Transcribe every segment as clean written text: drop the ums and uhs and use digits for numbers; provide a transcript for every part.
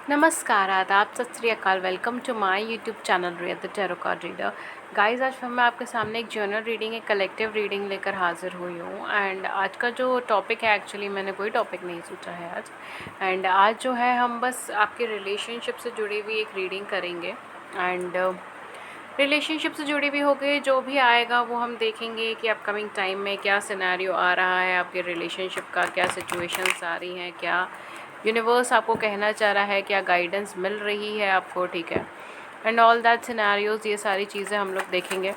नमस्कार, आदाब, सत श्री अकाल। Welcome to my YouTube channel Riya the tarot card reader. Guys, आज मैं आपके सामने एक जर्नल रीडिंग, एक कलेक्टिव रीडिंग लेकर हाज़िर हुई हूँ। एंड आज का जो टॉपिक है, एक्चुअली मैंने कोई टॉपिक नहीं सोचा है आज। एंड आज जो है हम बस आपके रिलेशनशिप से जुड़ी हुई एक रीडिंग करेंगे। एंड रिलेशनशिप से जुड़ी हुई होगी, जो भी आएगा वो हम देखेंगे कि अपकमिंग टाइम में क्या सिनेरियो आ रहा है आपके रिलेशनशिप का, क्या सिचुएशंस आ रही हैं, क्या यूनिवर्स आपको कहना चाह रहा है, क्या गाइडेंस मिल रही है आपको, ठीक है। एंड ऑल दैट सिनेरियोज़, ये सारी चीज़ें हम लोग देखेंगे।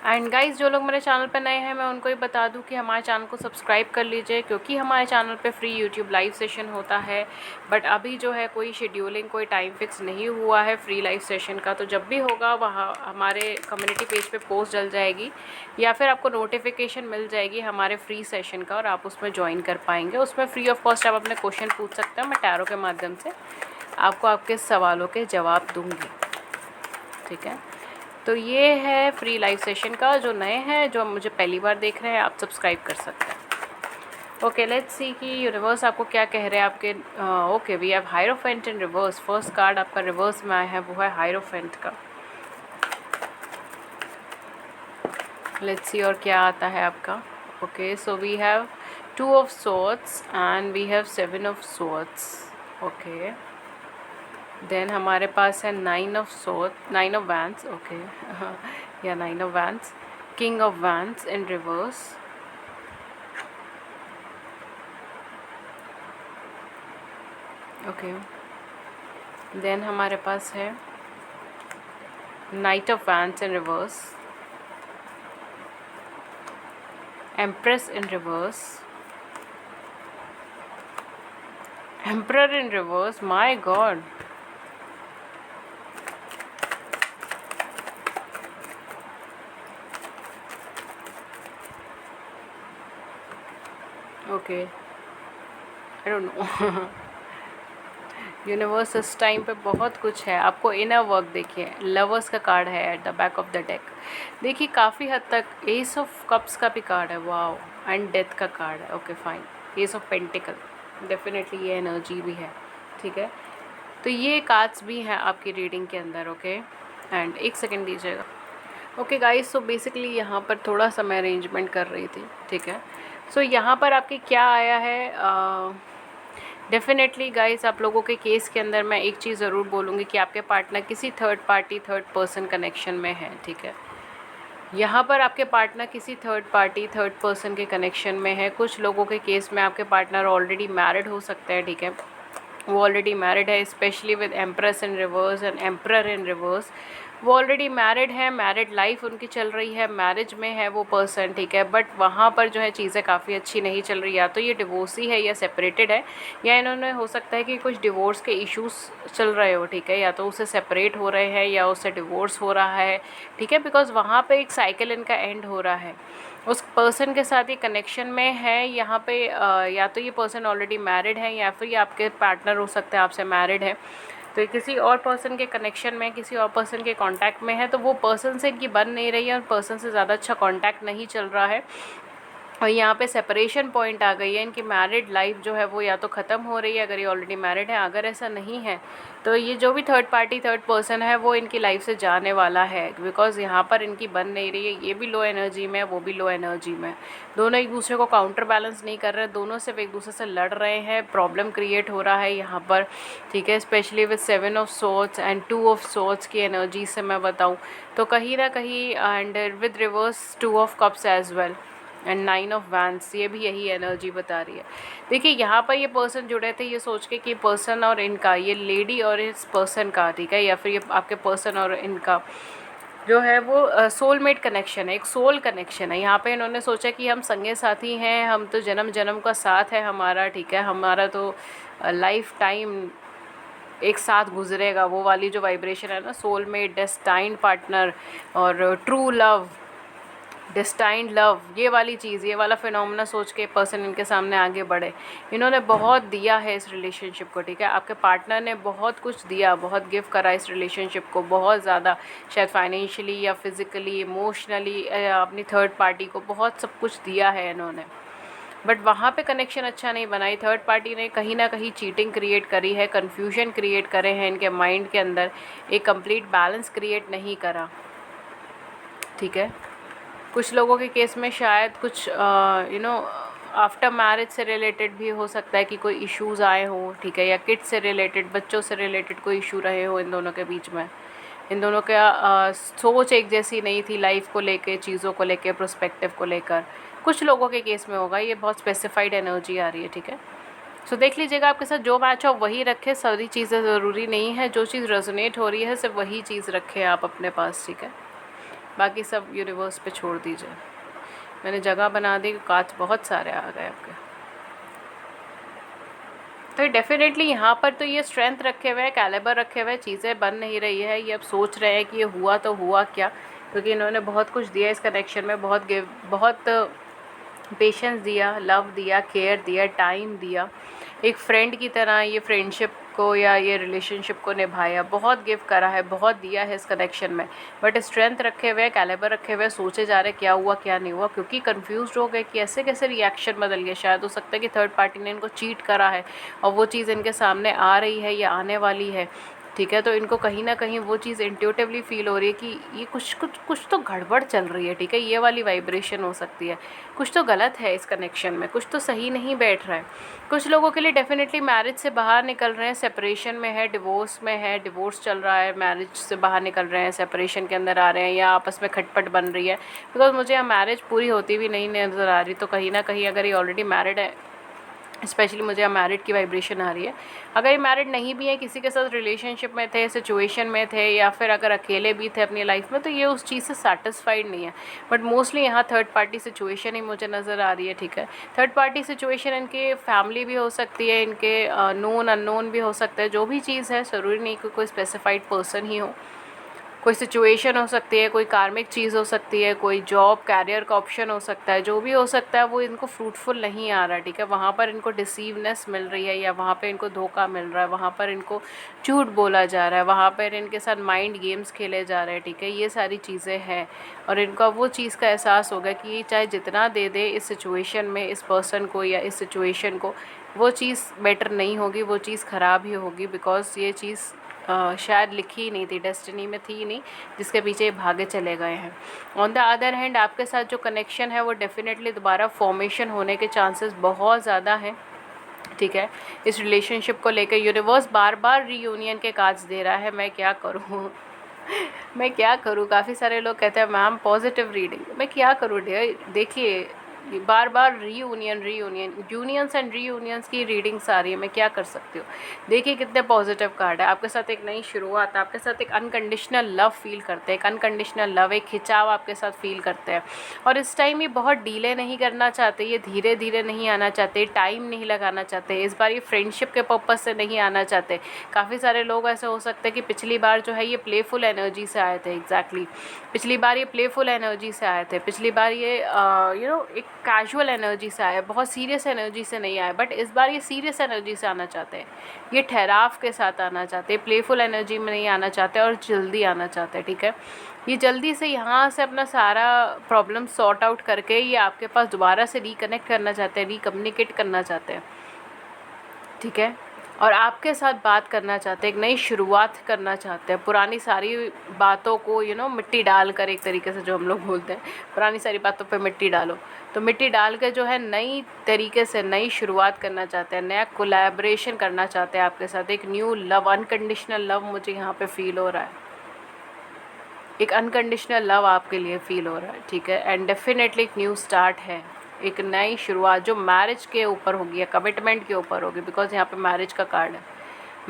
एंड गाइस, जो लोग मेरे चैनल पर नए हैं, मैं उनको ही बता दूं कि हमारे चैनल को सब्सक्राइब कर लीजिए, क्योंकि हमारे चैनल पे फ्री यूट्यूब लाइव सेशन होता है। बट अभी जो है कोई शेड्यूलिंग, कोई टाइम फिक्स नहीं हुआ है फ्री लाइव सेशन का। तो जब भी होगा वहाँ हमारे कम्युनिटी पेज पे पोस्ट डल जाएगी, या फिर आपको नोटिफिकेशन मिल जाएगी हमारे फ्री सेशन का, और आप उसमें ज्वाइन कर पाएंगे। उसमें फ्री ऑफ कॉस्ट आप अपने क्वेश्चन पूछ सकते हैं। मैं टैरो के माध्यम से आपको आपके सवालों के जवाब दूँगी, ठीक है। तो ये है फ्री लाइव सेशन का। जो नए हैं, जो मुझे पहली बार देख रहे हैं, आप सब्सक्राइब कर सकते हैं। ओके, लेट्स सी कि यूनिवर्स आपको क्या कह रहे हैं आपके। Okay, we have hierophant in reverse. First card आपका रिवर्स में आया है, वो है हायरोफेंट का। लेट्स सी और क्या आता है आपका। Okay, so we have 2 of swords and we have 7 of swords. Okay, then हमारे पास है 9 of sword, 9 of wands. Okay, या 9 of wands, king of wands in reverse. Okay, then हमारे पास है knight of wands in reverse, empress in reverse, emperor in reverse. My god, okay, I don't know. Universe इस time पे बहुत कुछ है आपको। इनर वर्क देखिए, लवर्स का कार्ड है at the back of the deck. देखिए काफ़ी हद तक एस ऑफ कप्स का भी कार्ड है, वाओ, एंड डेथ का कार्ड है। Okay fine, S of pentacle, definitely ये एनर्जी भी है, ठीक है। तो ये कार्ड्स भी हैं आपकी रीडिंग के अंदर। ओके, एंड एक सेकेंड दीजिएगा। ओके गाइस, सो बेसिकली यहाँ पर थोड़ा सा मैं अरेंजमेंट कर रही थी, ठीक है। सो यहाँ पर आपके क्या आया है, डेफिनेटली गाइस, आप लोगों के केस के अंदर मैं एक चीज़ ज़रूर बोलूँगी कि आपके पार्टनर किसी third party, third person connection में है, ठीक है। यहाँ पर आपके पार्टनर किसी थर्ड पार्टी, थर्ड पर्सन के कनेक्शन में है। कुछ लोगों के केस में आपके पार्टनर ऑलरेडी मैरिड हो सकते हैं, ठीक है। वो ऑलरेडी मैरिड है, specially with empress in reverse and emperor in reverse. वो ऑलरेडी मैरिड है, मैरिड लाइफ उनकी चल रही है, मैरिज में है वो पर्सन, ठीक है। बट वहाँ पर जो है चीज़ें काफ़ी अच्छी नहीं चल रही। या तो ये डिवोर्सी है, या सेपरेटेड है, या इन्होंने हो सकता है कि कुछ डिवोर्स के इश्यूज़ चल रहे हो, ठीक है। या तो उससे सेपरेट हो रहे हैं, या उससे डिवोर्स हो रहा है, ठीक है। बिकॉज वहाँ पे एक साइकिल इनका एंड हो रहा है। उस पर्सन के साथ ये कनेक्शन में है यहाँ पे। या तो ये पर्सन ऑलरेडी मैरिड है, या फिर ये आपके पार्टनर हो सकते हैं आपसे मैरिड है। तो ये किसी और पर्सन के कनेक्शन में, किसी और पर्सन के कांटेक्ट में है। तो वो पर्सन से इनकी बन नहीं रही है, और पर्सन से ज़्यादा अच्छा कांटेक्ट नहीं चल रहा है। और यहाँ पे सेपरेशन पॉइंट आ गई है। इनकी मैरिड लाइफ जो है वो या तो ख़त्म हो रही है, अगर ये ऑलरेडी मैरिड है। अगर ऐसा नहीं है तो ये जो भी थर्ड पार्टी, थर्ड पर्सन है, वो इनकी लाइफ से जाने वाला है। बिकॉज़ यहाँ पर इनकी बन नहीं रही है। ये भी लो एनर्जी में है, वो भी लो एनर्जी में। दोनों एक दूसरे को काउंटर बैलेंस नहीं कर रहे, दोनों सिर्फ एक दूसरे से लड़ रहे हैं। प्रॉब्लम क्रिएट हो रहा है यहाँ पर, ठीक है। Specially with 7 of swords and 2 of swords की एनर्जी से मैं बताऊँ तो कहीं ना कहीं, and with reverse 2 of cups as well and 9 of wands, ये भी यही एनर्जी बता रही है। देखिए यहाँ पर ये पर्सन जुड़े थे ये सोच के कि पर्सन और इनका, ये लेडी और इस पर्सन का, ठीक है, या फिर ये आपके पर्सन और इनका जो है वो सोलमेट कनेक्शन है, एक सोल कनेक्शन है। यहाँ पे इन्होंने सोचा कि हम संगे साथी हैं, हम तो जन्म जन्म का साथ है हमारा, ठीक है। हमारा तो लाइफ टाइम एक साथ गुजरेगा। वो वाली जो वाइब्रेशन है ना, सोलमेट, डेस्टाइंड पार्टनर और ट्रू लव, डेस्टाइंड लव, ये वाली चीज़, ये वाला फिनोमेना सोच के पर्सन इनके सामने आगे बढ़े। इन्होंने बहुत दिया है इस रिलेशनशिप को, ठीक है। आपके पार्टनर ने बहुत कुछ दिया, बहुत गिफ्ट करा इस रिलेशनशिप को, बहुत ज़्यादा, शायद फाइनेंशियली या फिज़िकली, इमोशनली, अपनी थर्ड पार्टी को बहुत सब कुछ दिया है इन्होंने। बट वहाँ पे कनेक्शन अच्छा नहीं बना। थर्ड पार्टी ने कहीं ना कहीं चीटिंग क्रिएट करी है, कन्फ्यूजन क्रिएट करे हैं इनके माइंड के अंदर, एक कंप्लीट बैलेंस क्रिएट नहीं करा, ठीक है। कुछ लोगों के केस में शायद कुछ आफ्टर मैरिज से रिलेटेड भी हो सकता है कि कोई इश्यूज़ आए हों, ठीक है, या किड्स से रिलेटेड, बच्चों से रिलेटेड कोई इशू रहे हो इन दोनों के बीच में। इन दोनों का सोच एक जैसी नहीं थी लाइफ को लेके, चीज़ों को लेके, प्रोस्पेक्टिव को लेकर। कुछ लोगों के केस में होगा, ये बहुत स्पेसिफाइड एनर्जी आ रही है, ठीक है। सो देख लीजिएगा आपके साथ जो मैच हो वही रखें, सारी चीज़ें ज़रूरी नहीं है, जो चीज़ रेजोनेट हो रही है सिर्फ वही चीज़ रखें आप अपने पास, ठीक है। बाकी सब यूनिवर्स पे छोड़ दीजिए। मैंने जगह बना दी, कांच बहुत सारे आ गए आपके। तो डेफिनेटली यहाँ पर तो ये स्ट्रेंथ रखे हुए हैं, कैलिबर रखे हुए हैं, चीज़ें बन नहीं रही है। ये अब सोच रहे हैं कि ये हुआ तो हुआ क्या, क्योंकि इन्होंने बहुत कुछ दिया इस कनेक्शन में, बहुत पेशेंस दिया, लव दिया, केयर दिया, टाइम दिया, एक फ्रेंड की तरह ये फ्रेंडशिप को या ये रिलेशनशिप को निभाया, बहुत गिव करा है, बहुत दिया है इस कनेक्शन में। बट स्ट्रेंथ रखे हुए, कैलिबर रखे हुए, सोचे जा रहे क्या हुआ क्या नहीं हुआ, क्योंकि कंफ्यूज हो गए कि ऐसे कैसे रिएक्शन बदल गया। शायद हो सकता है कि थर्ड पार्टी ने इनको चीट करा है और वो चीज़ इनके सामने आ रही है या आने वाली है, ठीक है। तो इनको कहीं ना कहीं वो चीज़ इंट्यूटिवली फील हो रही है कि ये कुछ तो गड़बड़ चल रही है, ठीक है। ये वाली वाइब्रेशन हो सकती है, कुछ तो गलत है इस कनेक्शन में, कुछ तो सही नहीं बैठ रहा है। कुछ लोगों के लिए डेफिनेटली मैरिज से बाहर निकल रहे हैं, सेपरेशन में है, डिवोर्स में है, डिवोर्स चल रहा है, मैरिज से बाहर निकल रहे हैं, सेपरेशन के अंदर आ रहे हैं, या आपस में खटपट बन रही है। बिकॉज मुझे यहाँ मैरिज पूरी होती भी नहीं नज़र आ रही, तो कहीं ना कहीं अगर ये ऑलरेडी मैरिड है, स्पेशली मुझे यहाँ मैरिड की वाइब्रेशन आ रही है। अगर ये मैरिड नहीं भी है, किसी के साथ रिलेशनशिप में थे, सिचुएशन में थे, या फिर अगर अकेले भी थे अपनी लाइफ में, तो ये उस चीज़ से सेटिस्फाइड नहीं है। बट मोस्टली यहाँ थर्ड पार्टी सिचुएशन ही मुझे नज़र आ रही है, ठीक है। थर्ड पार्टी सिचुएशन इनके फैमिली भी हो सकती है, इनके नोन अननोन भी हो सकता है, जो भी चीज़ है, ज़रूरी नहीं कि कोई स्पेसिफाइड पर्सन ही हो, कोई सिचुएशन हो सकती है, कोई कार्मिक चीज़ हो सकती है, कोई जॉब कैरियर का ऑप्शन हो सकता है, जो भी हो सकता है वो इनको फ्रूटफुल नहीं आ रहा, ठीक है। वहाँ पर इनको डिसीवनेस मिल रही है, या वहाँ पे इनको धोखा मिल रहा है, वहाँ पर इनको झूठ बोला जा रहा है, वहाँ पर इनके साथ माइंड गेम्स खेले जा रहे हैं, ठीक है। ये सारी चीज़ें हैं, और इनका वो चीज़ का एहसास होगा कि ये चाहे जितना दे दे इस सिचुएशन में, इस पर्सन को या इस सिचुएशन को, वो चीज़ बेटर नहीं होगी, वो चीज़ ख़राब ही होगी। बिकॉज ये चीज़ शायद लिखी ही नहीं थी, डेस्टिनी में थी ही नहीं, जिसके पीछे ये भागे चले गए हैं। ऑन द अदर हैंड आपके साथ जो कनेक्शन है वो डेफिनेटली दोबारा फॉर्मेशन होने के चांसेस बहुत ज़्यादा हैं, ठीक है। इस रिलेशनशिप को लेकर यूनिवर्स बार बार रीयूनियन के कार्ड्स दे रहा है। मैं क्या करूँ मैं क्या करूँ। काफ़ी सारे लोग कहते हैं मैम पॉजिटिव रीडिंग, मैं क्या करूँ डियर। देखिए बार बार यूनियंस एंड रीयूनियंस की रीडिंग्स आ रही है, मैं क्या कर सकती हूँ। देखिए कितने पॉजिटिव कार्ड है। आपके साथ एक नई शुरुआत, आपके साथ एक अनकंडीशनल लव फील करते हैं, एक अनकंडीशनल लव, एक खिंचाव आपके साथ फील करते हैं। और इस टाइम ये बहुत डीले नहीं करना चाहते, ये धीरे धीरे नहीं आना चाहते, टाइम नहीं लगाना चाहते। इस बार ये फ्रेंडशिप के पर्पज़ से नहीं आना चाहते। काफ़ी सारे लोग ऐसे हो सकते हैं कि पिछली बार जो है ये प्लेफुल एनर्जी से आए थे, एग्जैक्टली पिछली बार ये प्लेफुल एनर्जी से आए थे, पिछली बार ये एक कैजुअल एनर्जी से आया, बहुत सीरियस एनर्जी से नहीं आया। बट इस बार ये सीरियस एनर्जी से आना चाहते हैं, ये ठहराव के साथ आना चाहते हैं, प्लेफुल एनर्जी में नहीं आना चाहते और जल्दी आना चाहते हैं, ठीक है। ये जल्दी से यहाँ से अपना सारा प्रॉब्लम सॉर्ट आउट करके ये आपके पास दोबारा से रिकनेक्ट करना चाहते हैं, रिकम्युनिकेट करना चाहते हैं, ठीक है। और आपके साथ बात करना चाहते हैं, एक नई शुरुआत करना चाहते हैं। पुरानी सारी बातों को मिट्टी डाल कर, एक तरीके से जो हम लोग बोलते हैं, पुरानी सारी बातों पे मिट्टी डालो, तो मिट्टी डाल के जो है नई तरीके से नई शुरुआत करना चाहते हैं, नया कोलैबोरेशन करना चाहते हैं आपके साथ। एक न्यू लव, अनकंडीशनल लव मुझे यहाँ पे फील हो रहा है, एक अनकंडीशनल लव आपके लिए फील हो रहा है, ठीक है। एंड डेफिनेटली एक न्यू स्टार्ट है, एक नई शुरुआत जो मैरिज के ऊपर होगी या कमिटमेंट के ऊपर होगी। बिकॉज यहाँ पे मैरिज का कार्ड है,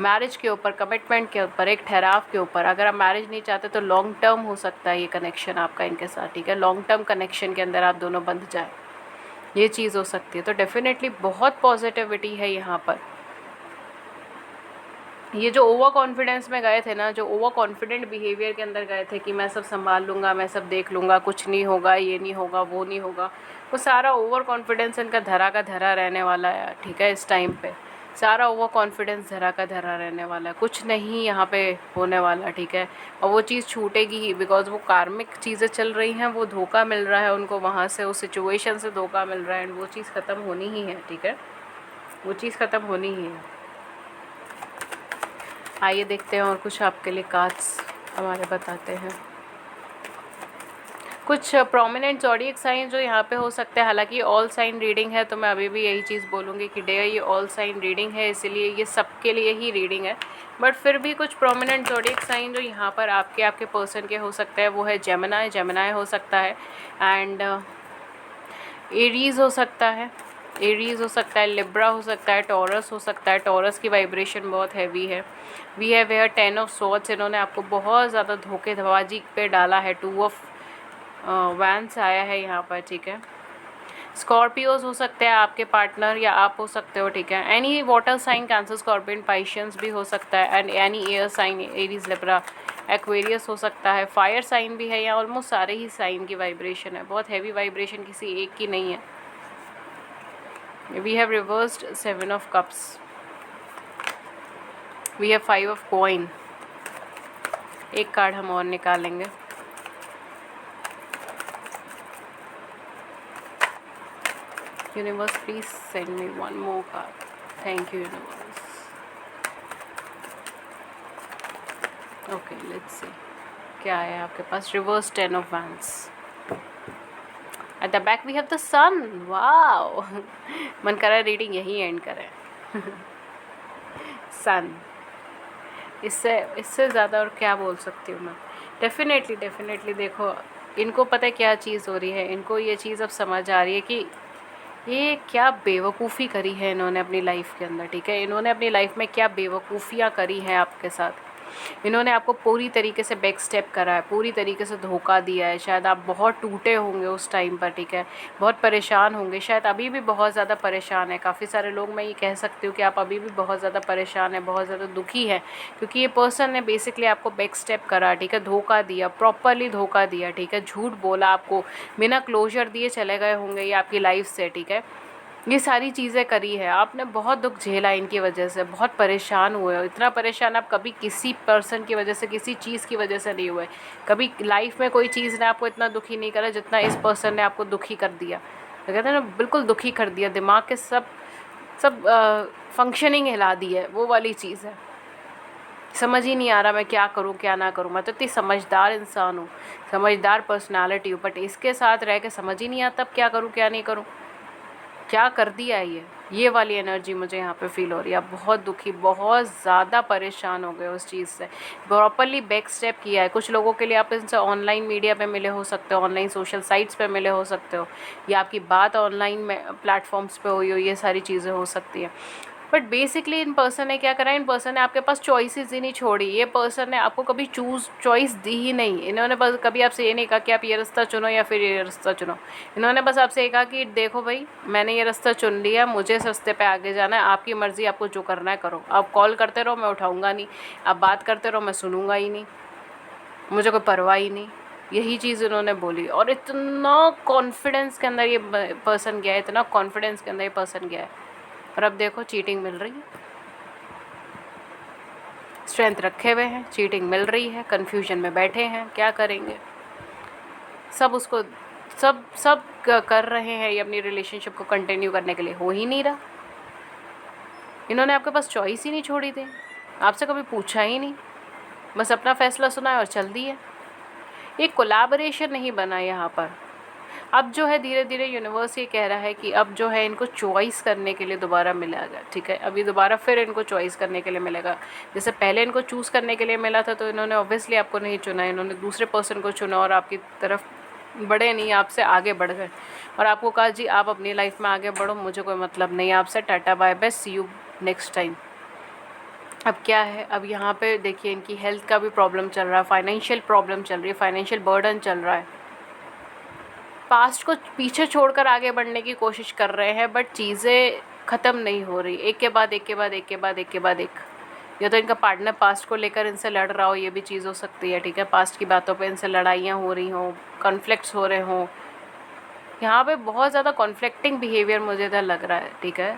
मैरिज के ऊपर, कमिटमेंट के ऊपर, एक ठहराव के ऊपर। अगर आप मैरिज नहीं चाहते तो लॉन्ग टर्म हो सकता है ये कनेक्शन आपका इनके साथ, ठीक है। लॉन्ग टर्म कनेक्शन के अंदर आप दोनों बंध जाए, ये चीज़ हो सकती है। तो डेफिनेटली बहुत पॉजिटिविटी है यहाँ पर। ये जो ओवर कॉन्फिडेंस में गए थे ना, जो ओवर कॉन्फिडेंट बिहेवियर के अंदर गए थे कि मैं सब संभाल लूँगा, मैं सब देख लूँगा, कुछ नहीं होगा, ये नहीं होगा, वो नहीं होगा, वो सारा ओवर कॉन्फिडेंस इनका धरा का धरा रहने वाला है, ठीक है। इस टाइम पे सारा ओवर कॉन्फिडेंस धरा का धरा रहने वाला है, कुछ नहीं यहाँ पे होने वाला, ठीक है। और वो चीज़ छूटेगी ही, बिकॉज वो कार्मिक चीज़ें चल रही हैं, वो धोखा मिल रहा है उनको वहाँ से, उस सिचुएशन से धोखा मिल रहा है, एंड वो चीज़ ख़त्म होनी ही है, ठीक है। वो चीज़ ख़त्म होनी ही है। आइए देखते हैं और कुछ आपके लिए कार्ड्स हमारे बताते हैं। कुछ प्रोमिनेंट ज़ोडिएक साइन जो यहाँ पे हो सकते हैं, हालांकि ऑल साइन रीडिंग है तो मैं अभी भी यही चीज़ बोलूँगी कि डियर ये ऑल साइन रीडिंग है, इसलिए ये सबके लिए ही रीडिंग है। बट फिर भी कुछ प्रोमिनेंट ज़ोडिएक साइन जो यहाँ पर आपके पर्सन के हो सकते हैं वो है जेमिनी, जेमिनी हो सकता है, एंड एरीज़ हो सकता है, एरीज़ हो सकता है, लिब्रा हो सकता है, टॉरस हो सकता है। टॉरस की वाइब्रेशन बहुत हैवी है। We have here 10 of swords, इन्होंने आपको बहुत ज़्यादा धोखेबाजी पे डाला है। 2 ऑफ वैंस आया है यहाँ पर, ठीक है। स्कॉर्पियोज हो सकते हैं आपके पार्टनर, या आप हो सकते हो, ठीक है। Any water sign, Cancer, Scorpion, Pisceans भी हो सकता है, and any air sign, Aries, Libra, Aquarius हो सकता है। फायर साइन भी है, या ऑलमोस्ट सारे ही साइन की वाइब्रेशन है, बहुत हैवी वाइब्रेशन किसी एक की नहीं है। We have reversed 7 of cups, we have 5 of coin. एक कार्ड हम और निकालेंगे। Universe, please send me one more card. Thank you, universe. Okay, let's see. क्या है आपके पास? Reverse 10 of Wands. At the back we have the sun. Wow. मन कर रहा है रीडिंग यही एंड करें। सन, इससे ज़्यादा और क्या बोल सकती हूँ मैं। डेफिनेटली देखो, इनको पता है क्या चीज़ हो रही है, इनको ये चीज़ अब समझ आ रही है कि ये क्या बेवकूफ़ी करी है इन्होंने अपनी लाइफ के अंदर, ठीक है। इन्होंने अपनी लाइफ में क्या बेवकूफ़ियाँ करी हैं आपके साथ। इन्होंने आपको पूरी तरीके से बैक स्टेप करा है, पूरी तरीके से धोखा दिया है। शायद आप बहुत टूटे होंगे उस टाइम पर, ठीक है, बहुत परेशान होंगे, शायद अभी भी बहुत ज़्यादा परेशान है। काफ़ी सारे लोग, मैं ये कह सकती हूँ कि आप अभी भी बहुत ज़्यादा परेशान हैं, बहुत ज़्यादा दुखी हैं, क्योंकि ये पर्सन ने बेसिकली आपको बैक स्टेप करा, ठीक है, धोखा दिया, प्रॉपरली धोखा दिया, ठीक है, झूठ बोला आपको, बिना क्लोजर दिए चले गए होंगे ये आपकी लाइफ से, ठीक है। ये सारी चीज़ें करी है आपने, बहुत दुख झेला इनकी वजह से, बहुत परेशान हुए हो। इतना परेशान आप कभी किसी पर्सन की वजह से, किसी चीज़ की वजह से नहीं हुए। कभी लाइफ में कोई चीज़ ने आपको इतना दुखी नहीं करा जितना इस पर्सन ने आपको दुखी कर दिया। तो कहते हैं ना, बिल्कुल दुखी कर दिया, दिमाग के सब फंक्शनिंग हिला दी है, वो वाली चीज़ है। समझ ही नहीं आ रहा मैं क्या करूं क्या ना करूं। मैं तो इतनी समझदार इंसान हूँ, समझदार पर्सनालिटी हूँ, बट इसके साथ रह के समझ ही नहीं आता अब क्या करूं क्या नहीं करूं। क्या कर दिया है ये वाली एनर्जी मुझे यहाँ पे फील हो रही है। आप बहुत दुखी, बहुत ज़्यादा परेशान हो गए उस चीज़ से, प्रॉपरली बैक स्टेप किया है। कुछ लोगों के लिए आप इनसे ऑनलाइन मीडिया पे मिले हो सकते हो, ऑनलाइन सोशल साइट्स पे मिले हो सकते हो, या आपकी बात ऑनलाइन में प्लेटफॉर्म्स पे हुई हो, ये सारी चीज़ें हो सकती है। बट बेसिकली इन पर्सन ने क्या करा, इन पर्सन ने आपके पास चॉइसेस ही नहीं छोड़ी। ये पर्सन ने आपको कभी चॉइस दी ही नहीं। इन्होंने बस कभी आपसे ये नहीं कहा कि आप ये रास्ता चुनो या फिर ये रास्ता चुनो। इन्होंने बस आपसे ये कहा कि देखो भाई, मैंने ये रास्ता चुन लिया, मुझे इस रास्ते पे आगे जाना है, आपकी मर्ज़ी, आपको जो करना है करो। आप कॉल करते रहो, मैं उठाऊँगा नहीं। आप बात करते रहो, मैं सुनूँगा ही नहीं, मुझे कोई परवाह ही नहीं। यही चीज़ उन्होंने बोली, और इतना कॉन्फिडेंस के अंदर ये पर्सन गया है, इतना कॉन्फिडेंस के अंदर ये पर्सन गया है, और अब देखो चीटिंग मिल रही है। स्ट्रेंथ रखे हुए हैं, चीटिंग मिल रही है, कन्फ्यूजन में बैठे हैं, क्या करेंगे। सब उसको सब कर रहे हैं ये अपनी रिलेशनशिप को कंटिन्यू करने के लिए, हो ही नहीं रहा। इन्होंने आपके पास चॉइस ही नहीं छोड़ी थी, आपसे कभी पूछा ही नहीं, बस अपना फैसला सुना है और चल दिए। एक कोलैबोरेशन नहीं बना यहाँ पर। अब जो है धीरे धीरे यूनिवर्स ये कह रहा है कि अब जो है इनको चॉइस करने के लिए दोबारा मिलेगा, ठीक है। अभी दोबारा फिर इनको चॉइस करने के लिए मिलेगा। जैसे पहले इनको चूज़ करने के लिए मिला था तो इन्होंने ऑब्वियसली आपको नहीं चुना, इन्होंने दूसरे पर्सन को चुना और आपकी तरफ बढ़े नहीं, आपसे आगे बढ़ गए और आपको कहा जी आप अपनी लाइफ में आगे बढ़ो, मुझे कोई मतलब नहीं आपसे, tata bye bye, see you next time. अब क्या है, अब यहाँ पे देखिए इनकी हेल्थ का भी प्रॉब्लम चल रहा है, फाइनेंशियल प्रॉब्लम चल रही है, फाइनेंशियल बर्डन चल रहा है। पास्ट को पीछे छोड़कर आगे बढ़ने की कोशिश कर रहे हैं, बट चीज़ें ख़त्म नहीं हो रही, एक के बाद एक के बाद एक के बाद एक के बाद एक। या तो इनका पार्टनर पास्ट को लेकर इनसे लड़ रहा हो, ये भी चीज़ हो सकती है, ठीक है। पास्ट की बातों पे इनसे लड़ाइयाँ हो रही हों, कॉन्फ्लिक्ट्स हो रहे हों। यहाँ पे बहुत ज़्यादा कॉन्फ्लिक्टिंग बिहेवियर मुझे इधर लग रहा है, ठीक है।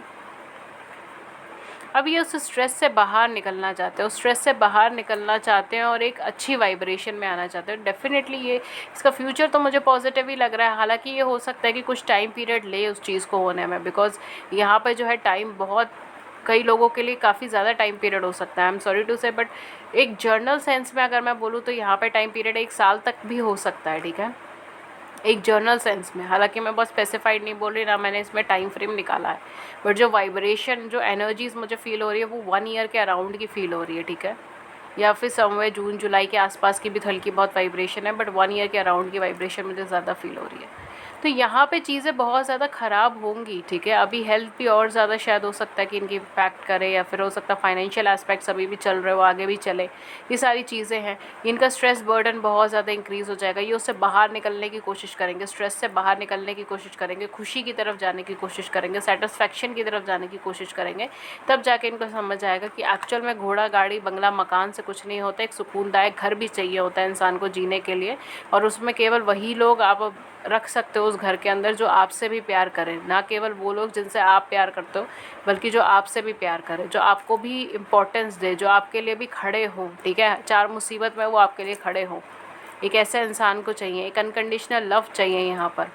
अब ये उस स्ट्रेस से बाहर निकलना चाहते हैं, उस स्ट्रेस से बाहर निकलना चाहते हैं और एक अच्छी वाइब्रेशन में आना चाहते हैं। डेफिनेटली ये इसका फ्यूचर तो मुझे पॉजिटिव ही लग रहा है। हालांकि ये हो सकता है कि कुछ टाइम पीरियड ले उस चीज़ को होने में, बिकॉज यहाँ पे जो है टाइम बहुत, कई लोगों के लिए काफ़ी ज़्यादा टाइम पीरियड हो सकता है। आई एम सॉरी टू से, बट एक जर्नल सेंस में अगर मैं बोलूँ तो यहाँ पे टाइम पीरियड 1 साल तक भी हो सकता है, ठीक है, एक जर्नल सेंस में। हालांकि मैं बहुत स्पेसिफाइड नहीं बोल रही, ना मैंने इसमें टाइम फ्रेम निकाला है, बट जो वाइब्रेशन, जो एनर्जीज मुझे फील हो रही है वो 1 ईयर के अराउंड की फील हो रही है, ठीक है, या फिर समवेयर जून जुलाई के आसपास की भी हल्की बहुत वाइब्रेशन है, बट 1 ईयर के अराउंड की वाइब्रेशन मुझे ज़्यादा फील हो रही है। तो यहाँ पे चीज़ें बहुत ज़्यादा ख़राब होंगी, ठीक है। अभी हेल्थ भी और ज़्यादा शायद हो सकता है कि इनकी इम्पैक्ट करे, या फिर हो सकता है फाइनेंशियल एस्पेक्ट्स अभी भी चल रहे हो, आगे भी चले, ये सारी चीज़ें हैं। इनका स्ट्रेस बर्डन बहुत ज़्यादा इंक्रीज़ हो जाएगा। ये उससे बाहर निकलने की कोशिश करेंगे, स्ट्रेस से बाहर निकलने की कोशिश करेंगे, खुशी की तरफ जाने की कोशिश करेंगे, सेटिस्फैक्शन की तरफ जाने की कोशिश करेंगे। तब जाके इनको समझ आएगा कि एक्चुअल में घोड़ा गाड़ी बंगला मकान से कुछ नहीं होता, एक सुकूनदायक घर भी चाहिए होता है इंसान को जीने के लिए, और उसमें केवल वही लोग आप रख सकते हो उस घर के अंदर जो आपसे भी प्यार करें, ना केवल वो लोग जिनसे आप प्यार करते हो, बल्कि जो आपसे भी प्यार करें, जो आपको भी इम्पोर्टेंस दे, जो आपके लिए भी खड़े हों, ठीक है, 4 मुसीबत में वो आपके लिए खड़े हों। एक ऐसे इंसान को चाहिए, एक अनकंडीशनल लव चाहिए यहाँ पर,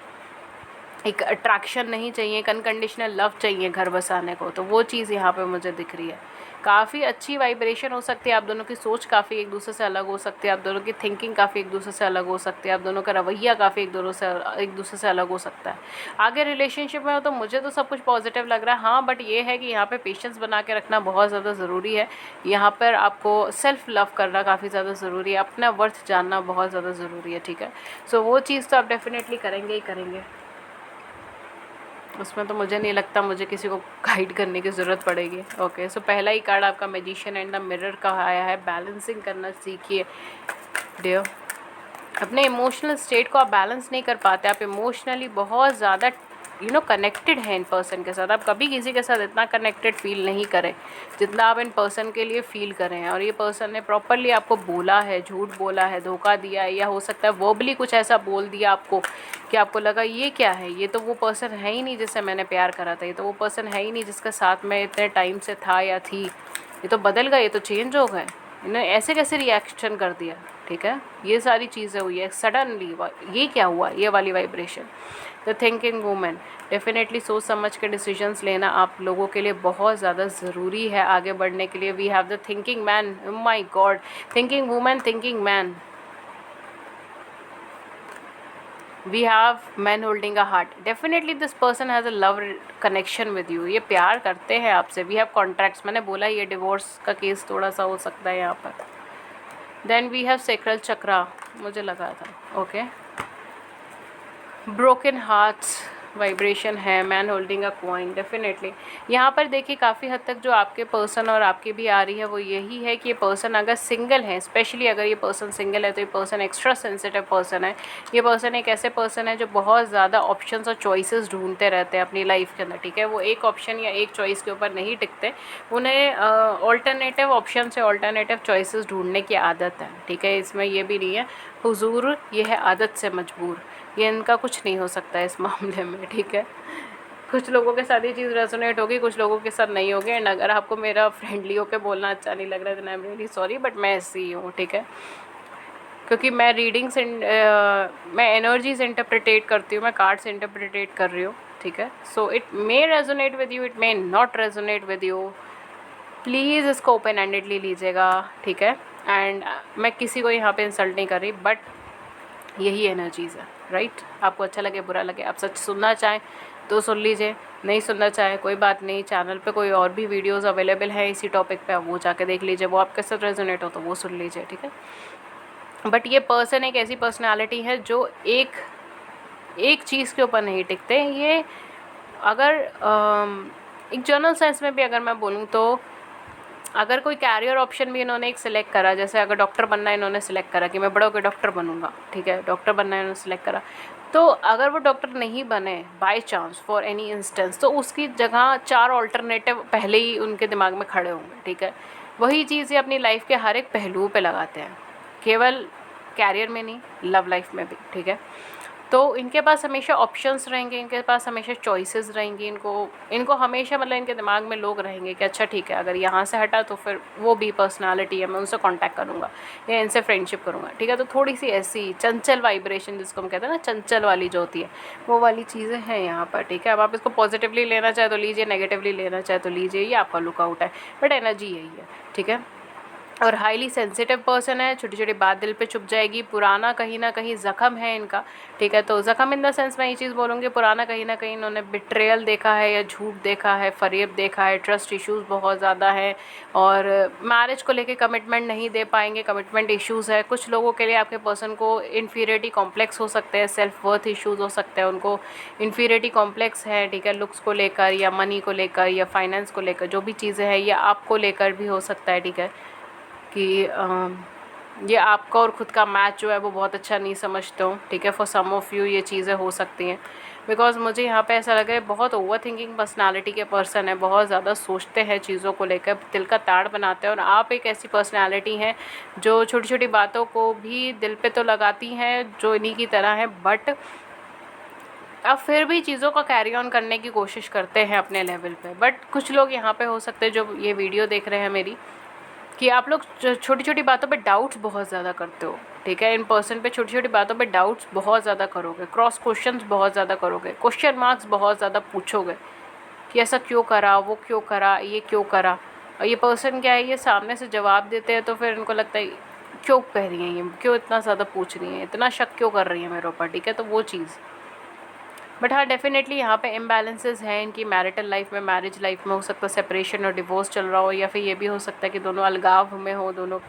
एक अट्रैक्शन नहीं चाहिए, एक अनकंडीशनल लव चाहिए घर बसाने को। तो वो चीज़ यहाँ पे मुझे दिख रही है। काफ़ी अच्छी वाइब्रेशन हो सकती है, आप दोनों की सोच काफ़ी एक दूसरे से अलग हो सकती है, आप दोनों की थिंकिंग काफ़ी एक दूसरे से अलग हो सकती है, आप दोनों का रवैया काफ़ी एक दूसरे से अलग हो सकता है। आगे रिलेशनशिप में हो तो मुझे तो सब कुछ पॉजिटिव लग रहा है, हाँ, बट ये है कि यहाँ पे पेशेंस बना के रखना बहुत ज़्यादा ज़रूरी है। यहाँ पर आपको सेल्फ़ लव करना काफ़ी ज़्यादा ज़रूरी है, अपना वर्थ जानना बहुत ज़्यादा ज़रूरी है, ठीक है। सो वो चीज़ तो आप डेफिनेटली करेंगे ही करेंगे, उसमें तो मुझे नहीं लगता मुझे किसी को गाइड करने की ज़रूरत पड़ेगी। ओके, सो पहला ही कार्ड आपका मैजिशियन एंड द मिरर का आया है। बैलेंसिंग करना सीखिए डियर। अपने इमोशनल स्टेट को आप बैलेंस नहीं कर पाते, आप इमोशनली बहुत ज़्यादा कनेक्टेड हैं इन पर्सन के साथ। आप कभी किसी के साथ इतना कनेक्टेड फील नहीं करें जितना आप इन पर्सन के लिए फ़ील करें हैं। और ये पर्सन ने प्रॉपरली आपको बोला है, झूठ बोला है, धोखा दिया है, या हो सकता है वर्बली कुछ ऐसा बोल दिया आपको कि आपको लगा ये क्या है, ये तो वो पर्सन है ही नहीं जिससे मैंने प्यार करा था, ये तो वो पर्सन है ही नहीं जिसके साथ मैं इतने टाइम से था या थी, ये तो बदल गए, ये तो चेंज हो गए, इन्होंने ऐसे कैसे रिएक्शन कर दिया, ठीक है। ये सारी चीज़ें हुई है सडनली, ये क्या हुआ, ये वाली vibration. The thinking women, definitely सोच समझ के डिसीजंस लेना आप लोगों के लिए बहुत ज़्यादा ज़रूरी है आगे बढ़ने के लिए। We have the thinking man, my god, thinking woman, thinking man, we have man holding a heart. Definitely this person has a love connection with you, ये प्यार करते हैं आपसे। वी हैव कॉन्ट्रैक्ट्स, मैंने बोला ये डिवोर्स का केस थोड़ा सा हो सकता है यहाँ पर। देन वी हैव सेक्रल चक्रा, मुझे लगा था, ओके। ब्रोकन हार्ट्स वाइब्रेशन है, मैन होल्डिंग अ कॉइन। डेफिनेटली यहाँ पर देखिए काफ़ी हद तक जो आपके पर्सन और आपकी भी आ रही है वो यही है कि ये पर्सन अगर सिंगल है, स्पेशली अगर ये पर्सन सिंगल है तो ये पर्सन एक्स्ट्रा सेंसिटिव पर्सन है। ये पर्सन एक ऐसे पर्सन है जो बहुत ज़्यादा ऑप्शंस और चॉइसेस ढूंढते रहते हैं अपनी लाइफ के अंदर, ठीक है। वो एक ऑप्शन या एक चॉइस के ऊपर नहीं टिकते, उन्हें ऑल्टरनेटिव ऑप्शन से ऑल्टरनेटिव चॉइसेस ढूंढने की आदत है, ठीक है। इसमें ये भी नहीं है हुजूर, ये है आदत से मजबूर, ये इनका कुछ नहीं हो सकता है इस मामले में, ठीक है। कुछ लोगों के साथ ये चीज़ रेजोनेट होगी, कुछ लोगों के साथ नहीं होगी। एंड अगर आपको मेरा फ्रेंडली होकर बोलना अच्छा नहीं लग रहा है तो I am really sorry, but मैं ऐसी ही हूँ, ठीक है। क्योंकि मैं रीडिंग्स मैं एनर्जीज इंटरप्रिटेट करती हूँ, मैं कार्ड्स इंटरप्रिटेट कर रही हूँ, ठीक है। So it may resonate with you, it may not resonate with you, please इसको ओपन एंडेडली लीजिएगा, ठीक है। एंड मैं किसी को यहाँ पे इंसल्ट नहीं कर रही, बट यही एनर्जीज़ है, राइट। आपको अच्छा लगे बुरा लगे, आप सच सुनना चाहें तो सुन लीजिए, नहीं सुनना चाहें कोई बात नहीं। चैनल पे कोई और भी वीडियोस अवेलेबल हैं इसी टॉपिक पे, आप वो जाके देख लीजिए, वो आपके साथ रेजोनेट हो तो वो सुन लीजिए, ठीक है। बट ये पर्सन एक ऐसी पर्सनालिटी है जो एक चीज़ के ऊपर नहीं टिकते। ये अगर एक जनरल सेंस में भी अगर मैं बोलूँ तो अगर कोई कैरियर ऑप्शन भी इन्होंने एक सिलेक्ट करा, जैसे अगर डॉक्टर बनना इन्होंने सिलेक्ट करा कि मैं बड़ा होकर डॉक्टर बनूंगा, ठीक है, डॉक्टर बनना इन्होंने सिलेक्ट करा, तो अगर वो डॉक्टर नहीं बने by chance for any instance, तो उसकी जगह 4 ऑल्टरनेटिव पहले ही उनके दिमाग में खड़े होंगे, ठीक है। वही चीज़ ये अपनी लाइफ के हर एक पहलू पे लगाते हैं, केवल कैरियर में नहीं, लव लाइफ में भी, ठीक है। तो इनके पास हमेशा ऑप्शंस रहेंगे, इनके पास हमेशा चॉइसेस रहेंगी, इनको हमेशा मतलब इनके दिमाग में लोग रहेंगे कि अच्छा ठीक है, अगर यहाँ से हटा तो फिर वो भी पर्सनालिटी है, मैं उनसे कांटेक्ट करूँगा या इनसे फ्रेंडशिप करूँगा, ठीक है। तो थोड़ी सी ऐसी चंचल वाइब्रेशन जिसको हम कहते हैं ना, चंचल वाली जो होती है, वो वाली चीज़ें हैं यहाँ पर, ठीक है। अब आप इसको पॉजिटिवली लेना चाहे तो लीजिए, नेगेटिवली लेना चाहे तो लीजिए, ये आपका लुकआउट है, बट एनर्जी यही है, ठीक है। और हाईली सेंसिटिव पर्सन है, छोटी छोटी बात दिल पे चुभ जाएगी, पुराना कहीं ना कहीं ज़ख़म है इनका, ठीक है। तो ज़ख़म इन द सेंस मैं ये चीज़ बोलूँगी, पुराना कहीं ना कहीं इन्होंने बिट्रेयल देखा है या झूठ देखा है, फरेब देखा है, ट्रस्ट इश्यूज़ बहुत ज़्यादा है, और मैरिज को लेके कमिटमेंट नहीं दे पाएंगे, कमिटमेंट इश्यूज़ है। कुछ लोगों के लिए आपके पर्सन को इन्फीरियरिटी कॉम्प्लेक्स हो सकते हैं, सेल्फ वर्थ इश्यूज़ हो सकते हैं, उनको इन्फीरियरिटी कॉम्प्लेक्स है, ठीक है, लुक्स को लेकर या मनी को लेकर या फाइनेंस को लेकर, जो भी चीज़ें हैं, या आपको लेकर भी हो सकता है, ठीक है, कि ये आपका और ख़ुद का मैच जो है वो बहुत अच्छा नहीं समझते हो, ठीक है। फॉर सम ऑफ़ यू ये चीज़ें हो सकती हैं, बिकॉज मुझे यहाँ पे ऐसा लगा है बहुत ओवर थिंकिंग पर्सनालिटी के पर्सन है, बहुत ज़्यादा सोचते हैं चीज़ों को लेकर, दिल का ताड़ बनाते हैं। और आप एक ऐसी पर्सनालिटी हैं जो छोटी छोटी बातों को भी दिल पे तो लगाती हैं, जो इन्हीं की तरह है, बट आप फिर भी चीज़ों का कैरी ऑन करने की कोशिश करते हैं अपने लेवल पे। बट कुछ लोग यहाँ पे हो सकते हैं जो ये वीडियो देख रहे हैं मेरी, कि आप लोग छोटी छोटी बातों पे डाउट्स बहुत ज़्यादा करते हो, ठीक है। इन पर्सन पे छोटी छोटी बातों पे डाउट्स बहुत ज़्यादा करोगे, क्रॉस क्वेश्चंस बहुत ज़्यादा करोगे, क्वेश्चन मार्क्स बहुत ज़्यादा पूछोगे कि ऐसा क्यों करा, वो क्यों करा, ये क्यों करा। और ये पर्सन क्या है, ये सामने से जवाब देते हैं तो फिर इनको लगता है क्यों कह रही हैं ये, क्यों इतना ज़्यादा पूछ रही हैं, इतना शक क्यों कर रही हैं मेरे ऊपर, ठीक है। तो वो चीज़, बट हाँ डेफिनेटली यहाँ पे इम्बैलेंसेस हैं इनकी मैरिटल लाइफ में, मैरिज लाइफ में। हो सकता है सेपरेशन और डिवोर्स चल रहा हो, या फिर ये भी हो सकता है कि दोनों अलगाव में हो, दोनों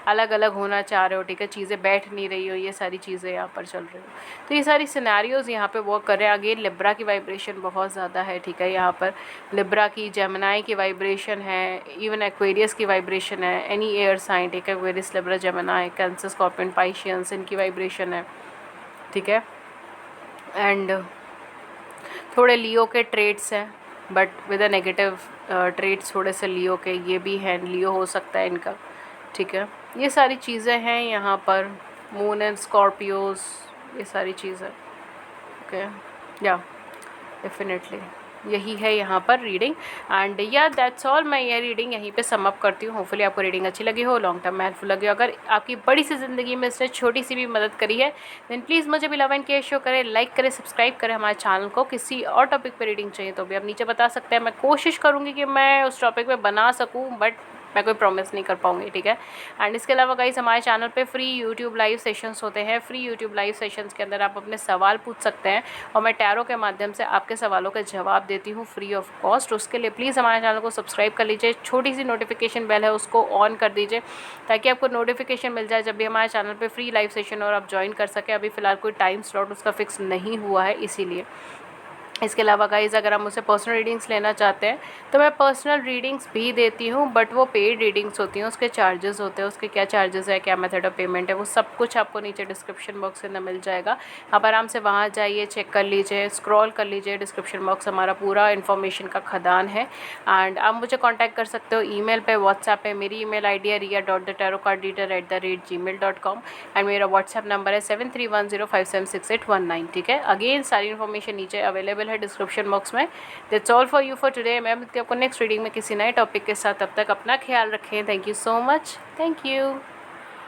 अलग अलग होना चाह रहे हो, ठीक है, चीज़ें बैठ नहीं रही हो, ये सारी चीज़ें यहाँ पर चल रही हो। तो ये सारी सिनेरियोज़ यहाँ पे वर्क कर रहे हैं। अगेन लिब्रा की वाइब्रेशन बहुत ज़्यादा है, ठीक है। यहाँ पर लिब्रा की, जेमिनाई की वाइब्रेशन है, इवन एक्वेरियस की वाइब्रेशन है, एनी एयर साइन, ठीक है, Aquarius, Libra, Gemini, Cancer, Scorpion, Pisceans, इनकी वाइब्रेशन है, ठीक है। एंड थोड़े लियो के ट्रेड्स हैं, but with a negative traits थोड़े से लियो के, ये भी हैं, लियो हो सकता है इनका, ठीक है। ये सारी चीज़ें हैं यहाँ पर, मून एंड स्कॉर्पियोज, ये सारी चीज़ें, ओके, या डेफिनेटली यही है यहाँ पर रीडिंग। एंड या दैट्स ऑल, मैं ये रीडिंग यहीं पे सम अप करती हूँ। होपफुली आपको रीडिंग अच्छी लगी हो, लॉन्ग टर्म में हेल्पफुल लगी हो। अगर आपकी बड़ी सी ज़िंदगी में इसने छोटी सी भी मदद करी है, देन प्लीज़ मुझे भी लव एंड केयर शो करें, लाइक करें, सब्सक्राइब करें हमारे चैनल को। किसी और टॉपिक पर रीडिंग चाहिए तो भी आप नीचे बता सकते हैं, मैं कोशिश करूँगी कि मैं उस टॉपिक पर बना सकूँ, बट मैं कोई प्रॉमिस नहीं कर पाऊँगी, ठीक है। एंड इसके अलावा गाइस हमारे चैनल पे फ्री यूट्यूब लाइव सेशंस होते हैं। फ्री यूट्यूब लाइव सेशंस के अंदर आप अपने सवाल पूछ सकते हैं और मैं टैरो के माध्यम से आपके सवालों का जवाब देती हूँ फ्री ऑफ कॉस्ट। उसके लिए प्लीज़ हमारे चैनल को सब्सक्राइब कर लीजिए, छोटी सी नोटिफिकेशन बेल है उसको ऑन कर दीजिए, ताकि आपको नोटिफिकेशन मिल जाए जब भी हमारे चैनल पर फ्री लाइव सेशन और आप ज्वाइन कर सकें। अभी फ़िलहाल कोई टाइम स्लॉट उसका फिक्स नहीं हुआ है, इसीलिए। इसके अलावा गाइज़ अगर आप मुझसे पर्सनल रीडिंग्स लेना चाहते हैं तो मैं पर्सनल रीडिंग्स भी देती हूँ, बट वो पेड रीडिंग्स होती हैं, उसके चार्जेस होते हैं, उसके क्या चार्जेस है, क्या मेथड ऑफ पेमेंट है, वो सब कुछ आपको नीचे डिस्क्रिप्शन बॉक्स के अंदर मिल जाएगा। आप आराम से वहाँ जाइए, चेक कर लीजिए, स्क्रॉल कर लीजिए, डिस्क्रिप्शन बॉक्स हमारा पूरा इन्फॉर्मेशन का खदान है। एंड आप मुझे कॉन्टैक्ट कर सकते हो ईमेल पे, व्हाट्सएप पे। मेरी ईमेल ID है ria.thetarotcardreader@gmail.com एंड मेरा व्हाट्सएप नंबर है 7310576819, ठीक है। अगेन सारी इन्फॉर्मेशन नीचे अवेलेबल है डिस्क्रिप्शन बॉक्स में। That's all for you for today. मैं मिलती हूँ आपको नेक्स्ट रीडिंग में किसी नए टॉपिक के साथ। तब तक अपना ख्याल रखें। Thank you so much. Thank you.